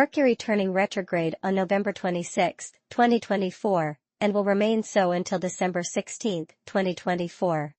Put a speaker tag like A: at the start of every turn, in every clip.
A: Mercury turning retrograde on November 26, 2024, and will remain so until December 16, 2024.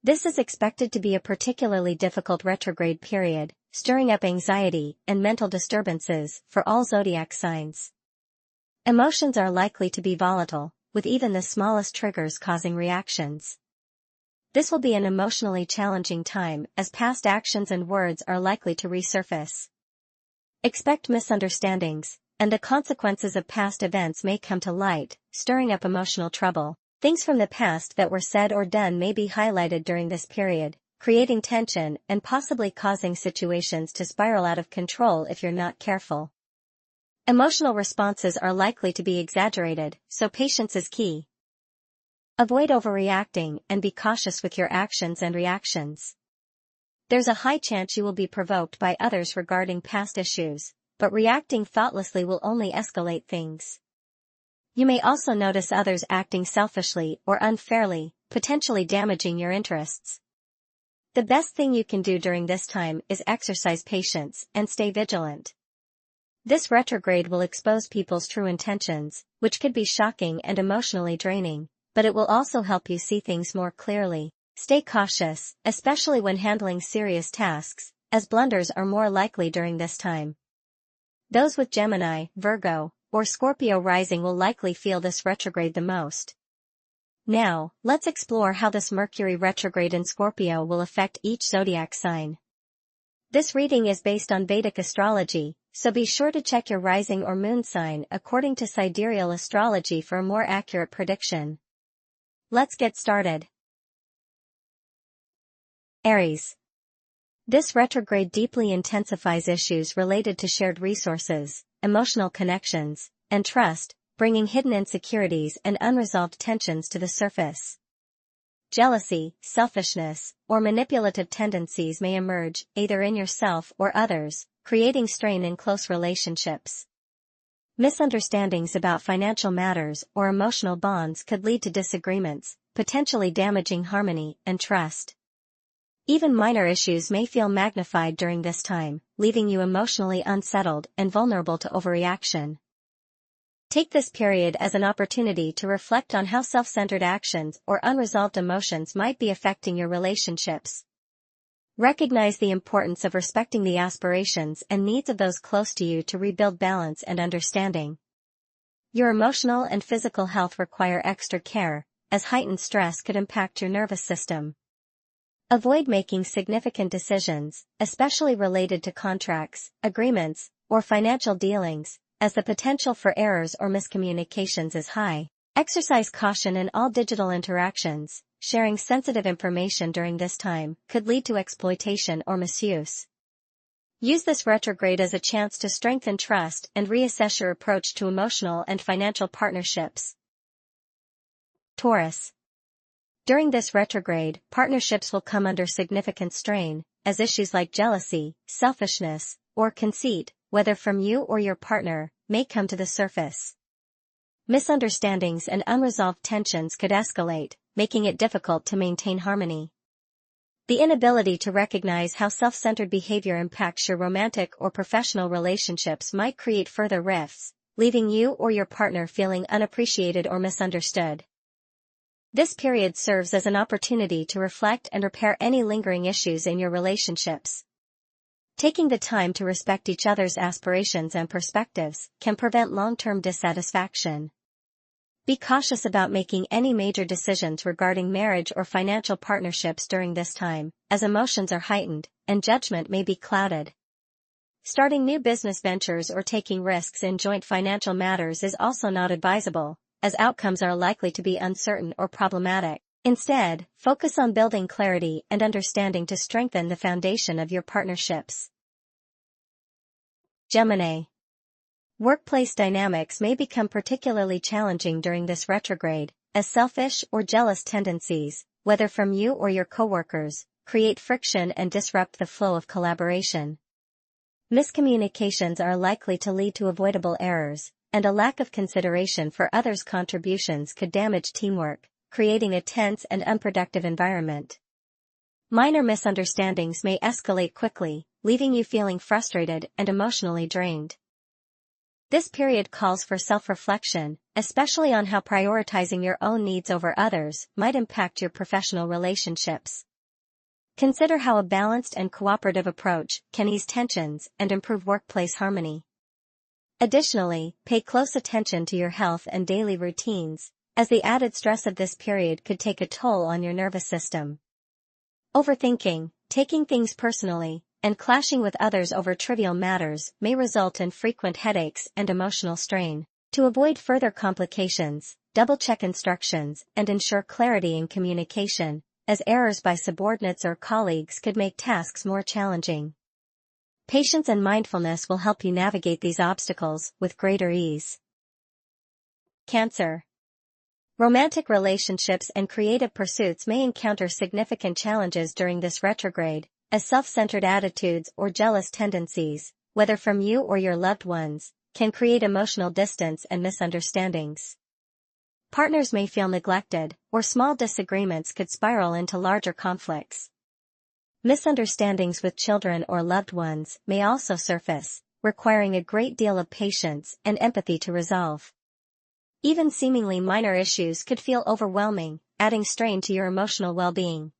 A: This is expected to be a particularly difficult retrograde period, stirring up anxiety and mental disturbances for all zodiac signs. Emotions are likely to be volatile, with even the smallest triggers causing reactions. This will be an emotionally challenging time as past actions and words are likely to resurface. Expect misunderstandings, and the consequences of past events may come to light, stirring up emotional trouble. Things from the past that were said or done may be highlighted during this period, creating tension and possibly causing situations to spiral out of control if you're not careful. Emotional responses are likely to be exaggerated, so patience is key. Avoid overreacting and be cautious with your actions and reactions. There's a high chance you will be provoked by others regarding past issues, but reacting thoughtlessly will only escalate things. You may also notice others acting selfishly or unfairly, potentially damaging your interests. The best thing you can do during this time is exercise patience and stay vigilant. This retrograde will expose people's true intentions, which could be shocking and emotionally draining, but it will also help you see things more clearly. Stay cautious, especially when handling serious tasks, as blunders are more likely during this time. Those with Gemini, Virgo, or Scorpio rising will likely feel this retrograde the most. Now, let's explore how this Mercury retrograde in Scorpio will affect each zodiac sign. This reading is based on Vedic astrology, so be sure to check your rising or moon sign according to sidereal astrology for a more accurate prediction. Let's get started. Aries. This retrograde deeply intensifies issues related to shared resources, emotional connections, and trust, bringing hidden insecurities and unresolved tensions to the surface. Jealousy, selfishness, or manipulative tendencies may emerge, either in yourself or others, creating strain in close relationships. Misunderstandings about financial matters or emotional bonds could lead to disagreements, potentially damaging harmony and trust. Even minor issues may feel magnified during this time, leaving you emotionally unsettled and vulnerable to overreaction. Take this period as an opportunity to reflect on how self-centered actions or unresolved emotions might be affecting your relationships. Recognize the importance of respecting the aspirations and needs of those close to you to rebuild balance and understanding. Your emotional and physical health require extra care, as heightened stress could impact your nervous system. Avoid making significant decisions, especially related to contracts, agreements, or financial dealings, as the potential for errors or miscommunications is high. Exercise caution in all digital interactions. Sharing sensitive information during this time could lead to exploitation or misuse. Use this retrograde as a chance to strengthen trust and reassess your approach to emotional and financial partnerships. Taurus. During this retrograde, partnerships will come under significant strain, as issues like jealousy, selfishness, or conceit, whether from you or your partner, may come to the surface. Misunderstandings and unresolved tensions could escalate, making it difficult to maintain harmony. The inability to recognize how self-centered behavior impacts your romantic or professional relationships might create further rifts, leaving you or your partner feeling unappreciated or misunderstood. This period serves as an opportunity to reflect and repair any lingering issues in your relationships. Taking the time to respect each other's aspirations and perspectives can prevent long-term dissatisfaction. Be cautious about making any major decisions regarding marriage or financial partnerships during this time, as emotions are heightened, and judgment may be clouded. Starting new business ventures or taking risks in joint financial matters is also not advisable, as outcomes are likely to be uncertain or problematic. Instead, focus on building clarity and understanding to strengthen the foundation of your partnerships. Gemini. Workplace dynamics may become particularly challenging during this retrograde, as selfish or jealous tendencies, whether from you or your coworkers, create friction and disrupt the flow of collaboration. Miscommunications are likely to lead to avoidable errors, and a lack of consideration for others' contributions could damage teamwork, creating a tense and unproductive environment. Minor misunderstandings may escalate quickly, leaving you feeling frustrated and emotionally drained. This period calls for self-reflection, especially on how prioritizing your own needs over others might impact your professional relationships. Consider how a balanced and cooperative approach can ease tensions and improve workplace harmony. Additionally, pay close attention to your health and daily routines, as the added stress of this period could take a toll on your nervous system. Overthinking, taking things personally, and clashing with others over trivial matters may result in frequent headaches and emotional strain. To avoid further complications, double-check instructions and ensure clarity in communication, as errors by subordinates or colleagues could make tasks more challenging. Patience and mindfulness will help you navigate these obstacles with greater ease. Cancer. Romantic relationships and creative pursuits may encounter significant challenges during this retrograde, as self-centered attitudes or jealous tendencies, whether from you or your loved ones, can create emotional distance and misunderstandings. Partners may feel neglected, or small disagreements could spiral into larger conflicts. Misunderstandings with children or loved ones may also surface, requiring a great deal of patience and empathy to resolve. Even seemingly minor issues could feel overwhelming, adding strain to your emotional well-being.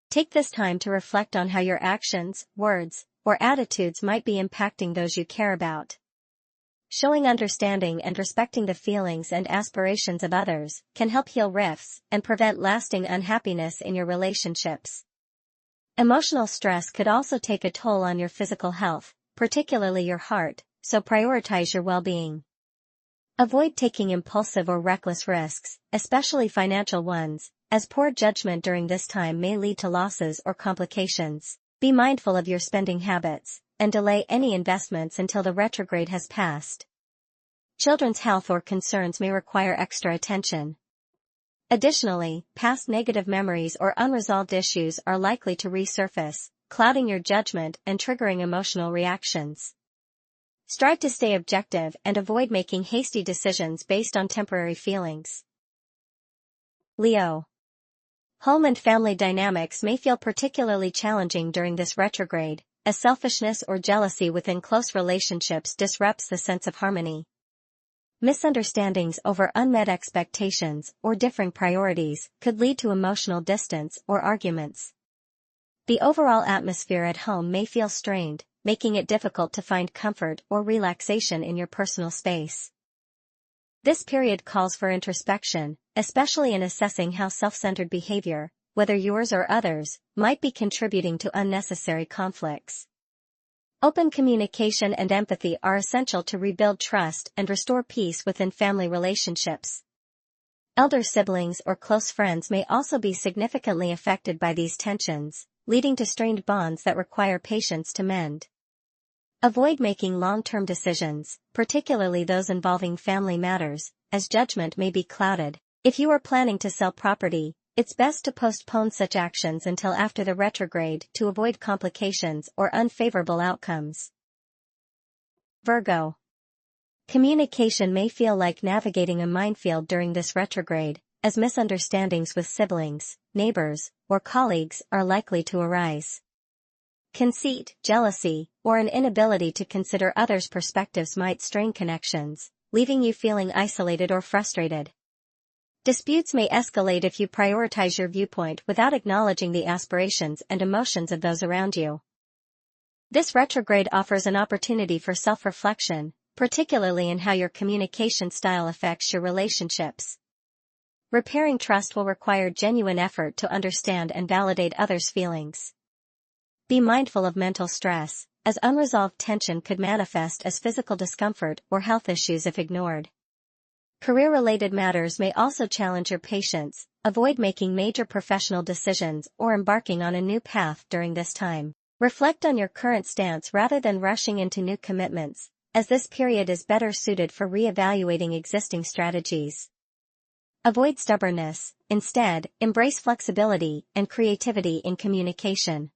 A: Take this time to reflect on how your actions, words, or attitudes might be impacting those you care about. Showing understanding and respecting the feelings and aspirations of others can help heal rifts and prevent lasting unhappiness in your relationships. Emotional stress could also take a toll on your physical health, particularly your heart, so prioritize your well-being. Avoid taking impulsive or reckless risks, especially financial ones, as poor judgment during this time may lead to losses or complications. Be mindful of your spending habits, and delay any investments until the retrograde has passed. Children's health or concerns may require extra attention. Additionally, past negative memories or unresolved issues are likely to resurface, clouding your judgment and triggering emotional reactions. Strive to stay objective and avoid making hasty decisions based on temporary feelings. Leo. Home and family dynamics may feel particularly challenging during this retrograde, as selfishness or jealousy within close relationships disrupts the sense of harmony. Misunderstandings over unmet expectations or differing priorities could lead to emotional distance or arguments. The overall atmosphere at home may feel strained, making it difficult to find comfort or relaxation in your personal space. This period calls for introspection, especially in assessing how self-centered behavior, whether yours or others, might be contributing to unnecessary conflicts. Open communication and empathy are essential to rebuild trust and restore peace within family relationships. Elder siblings or close friends may also be significantly affected by these tensions, leading to strained bonds that require patience to mend. Avoid making long-term decisions, particularly those involving family matters, as judgment may be clouded. If you are planning to sell property, it's best to postpone such actions until after the retrograde to avoid complications or unfavorable outcomes. Virgo. Communication may feel like navigating a minefield during this retrograde, as misunderstandings with siblings, neighbors, or colleagues are likely to arise. Conceit, jealousy, or an inability to consider others' perspectives might strain connections, leaving you feeling isolated or frustrated. Disputes may escalate if you prioritize your viewpoint without acknowledging the aspirations and emotions of those around you. This retrograde offers an opportunity for self-reflection, particularly in how your communication style affects your relationships. Repairing trust will require genuine effort to understand and validate others' feelings. Be mindful of mental stress, as unresolved tension could manifest as physical discomfort or health issues if ignored. Career-related matters may also challenge your patience. Avoid making major professional decisions or embarking on a new path during this time. Reflect on your current stance rather than rushing into new commitments, as this period is better suited for re-evaluating existing strategies. Avoid stubbornness. Instead, embrace flexibility and creativity in communication.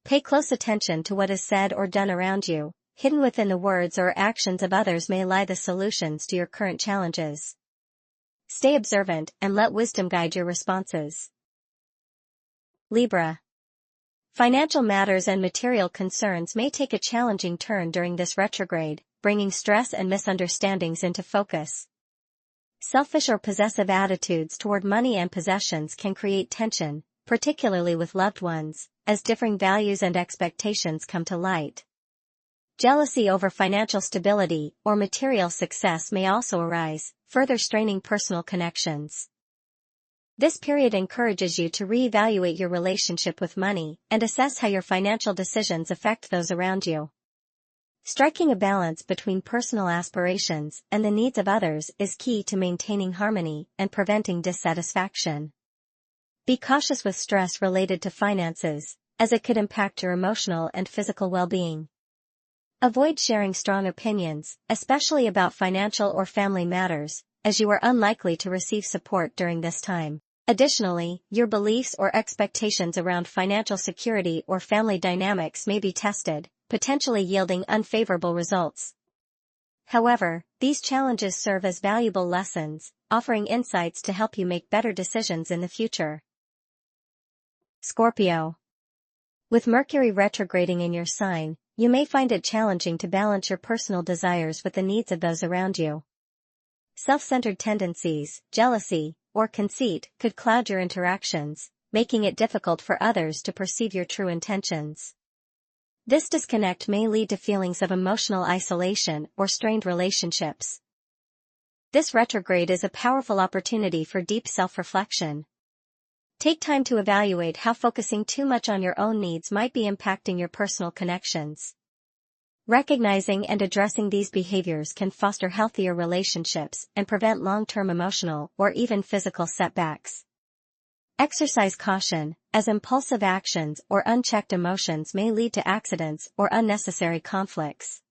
A: Pay close attention to what is said or done around you. Hidden within the words or actions of others may lie the solutions to your current challenges. Stay observant and let wisdom guide your responses. Libra. Financial matters and material concerns may take a challenging turn during this retrograde, bringing stress and misunderstandings into focus. Selfish or possessive attitudes toward money and possessions can create tension, particularly with loved ones, as differing values and expectations come to light. Jealousy over financial stability or material success may also arise, further straining personal connections. This period encourages you to reevaluate your relationship with money and assess how your financial decisions affect those around you. Striking a balance between personal aspirations and the needs of others is key to maintaining harmony and preventing dissatisfaction. Be cautious with stress related to finances, as it could impact your emotional and physical well-being. Avoid sharing strong opinions, especially about financial or family matters, as you are unlikely to receive support during this time. Additionally, your beliefs or expectations around financial security or family dynamics may be tested, potentially yielding unfavorable results. However, these challenges serve as valuable lessons, offering insights to help you make better decisions in the future. Scorpio. With Mercury retrograding in your sign, you may find it challenging to balance your personal desires with the needs of those around you. Self-centered tendencies, jealousy, or conceit could cloud your interactions, making it difficult for others to perceive your true intentions. This disconnect may lead to feelings of emotional isolation or strained relationships. This retrograde is a powerful opportunity for deep self-reflection. Take time to evaluate how focusing too much on your own needs might be impacting your personal connections. Recognizing and addressing these behaviors can foster healthier relationships and prevent long-term emotional or even physical setbacks. Exercise caution, as impulsive actions or unchecked emotions may lead to accidents or unnecessary conflicts.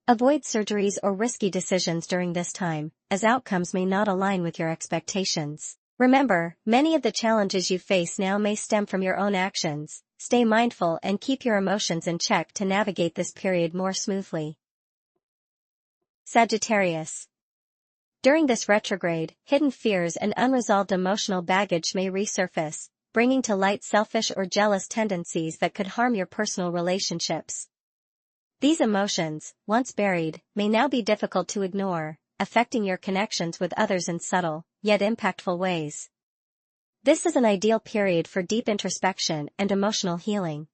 A: Avoid surgeries or risky decisions during this time, as outcomes may not align with your expectations. Remember, many of the challenges you face now may stem from your own actions. Stay mindful and keep your emotions in check to navigate this period more smoothly. Sagittarius. During this retrograde, hidden fears and unresolved emotional baggage may resurface, bringing to light selfish or jealous tendencies that could harm your personal relationships. These emotions, once buried, may now be difficult to ignore, affecting your connections with others in subtle, yet impactful ways. This is an ideal period for deep introspection and emotional healing.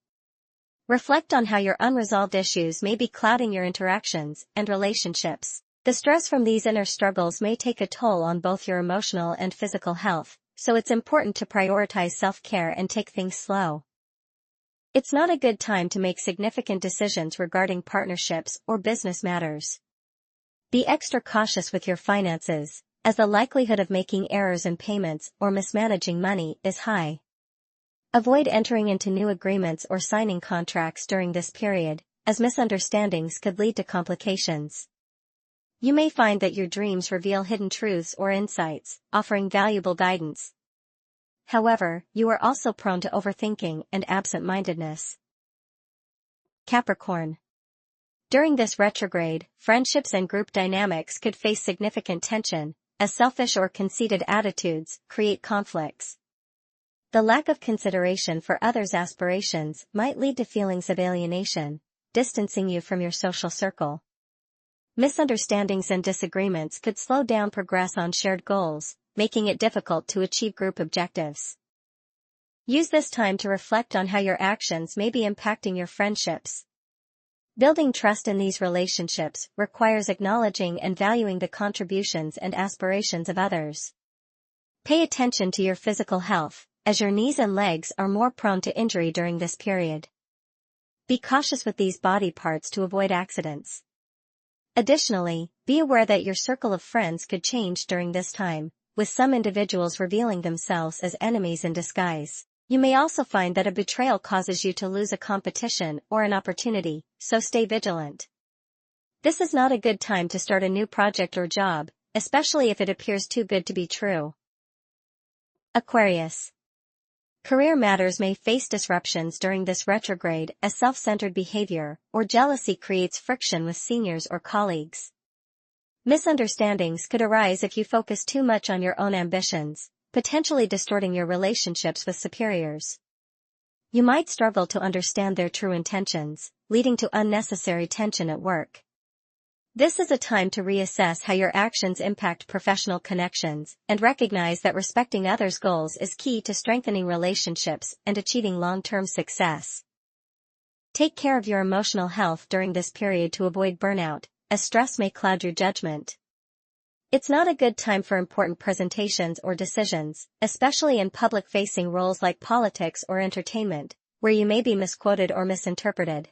A: Reflect on how your unresolved issues may be clouding your interactions and relationships. The stress from these inner struggles may take a toll on both your emotional and physical health, so it's important to prioritize self-care and take things slow. It's not a good time to make significant decisions regarding partnerships or business matters. Be extra cautious with your finances, as the likelihood of making errors in payments or mismanaging money is high. Avoid entering into new agreements or signing contracts during this period, as misunderstandings could lead to complications. You may find that your dreams reveal hidden truths or insights, offering valuable guidance. However, you are also prone to overthinking and absent-mindedness. Capricorn. During this retrograde, friendships and group dynamics could face significant tension, as selfish or conceited attitudes create conflicts. The lack of consideration for others' aspirations might lead to feelings of alienation, distancing you from your social circle. Misunderstandings and disagreements could slow down progress on shared goals, making it difficult to achieve group objectives. Use this time to reflect on how your actions may be impacting your friendships. Building trust in these relationships requires acknowledging and valuing the contributions and aspirations of others. Pay attention to your physical health, as your knees and legs are more prone to injury during this period. Be cautious with these body parts to avoid accidents. Additionally, be aware that your circle of friends could change during this time, with some individuals revealing themselves as enemies in disguise. You may also find that a betrayal causes you to lose a competition or an opportunity, so stay vigilant. This is not a good time to start a new project or job, especially if it appears too good to be true. Aquarius. Career matters may face disruptions during this retrograde as self-centered behavior or jealousy creates friction with seniors or colleagues. Misunderstandings could arise if you focus too much on your own ambitions, potentially distorting your relationships with superiors. You might struggle to understand their true intentions, leading to unnecessary tension at work. This is a time to reassess how your actions impact professional connections and recognize that respecting others' goals is key to strengthening relationships and achieving long-term success. Take care of your emotional health during this period to avoid burnout, as stress may cloud your judgment. It's not a good time for important presentations or decisions, especially in public-facing roles like politics or entertainment, where you may be misquoted or misinterpreted.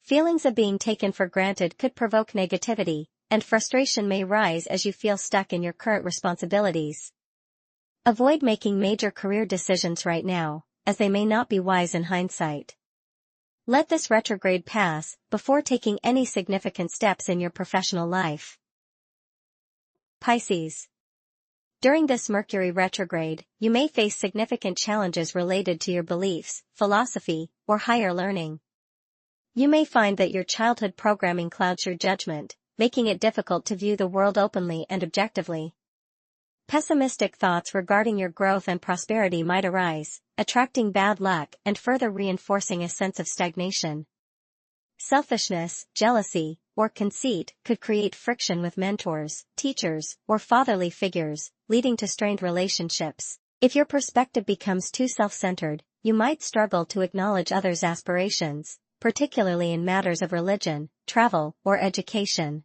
A: Feelings of being taken for granted could provoke negativity, and frustration may rise as you feel stuck in your current responsibilities. Avoid making major career decisions right now, as they may not be wise in hindsight. Let this retrograde pass before taking any significant steps in your professional life. Pisces. During this Mercury retrograde, you may face significant challenges related to your beliefs, philosophy, or higher learning. You may find that your childhood programming clouds your judgment, making it difficult to view the world openly and objectively. Pessimistic thoughts regarding your growth and prosperity might arise, attracting bad luck and further reinforcing a sense of stagnation. Selfishness, jealousy, or conceit could create friction with mentors, teachers, or fatherly figures, leading to strained relationships. If your perspective becomes too self-centered, you might struggle to acknowledge others' aspirations, particularly in matters of religion, travel, or education.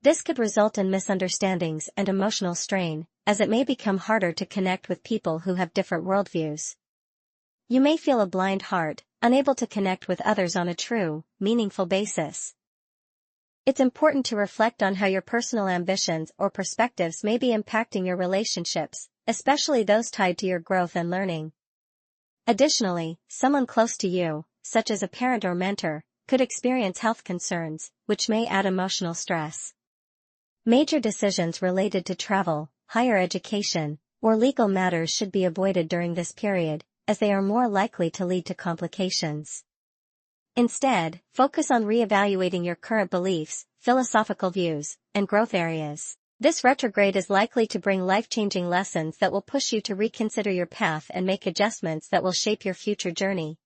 A: This could result in misunderstandings and emotional strain, as it may become harder to connect with people who have different worldviews. You may feel a blind heart, unable to connect with others on a true, meaningful basis. It's important to reflect on how your personal ambitions or perspectives may be impacting your relationships, especially those tied to your growth and learning. Additionally, someone close to you, such as a parent or mentor, could experience health concerns, which may add emotional stress. Major decisions related to travel, higher education, or legal matters should be avoided during this period, as they are more likely to lead to complications. Instead, focus on reevaluating your current beliefs, philosophical views, and growth areas. This retrograde is likely to bring life-changing lessons that will push you to reconsider your path and make adjustments that will shape your future journey.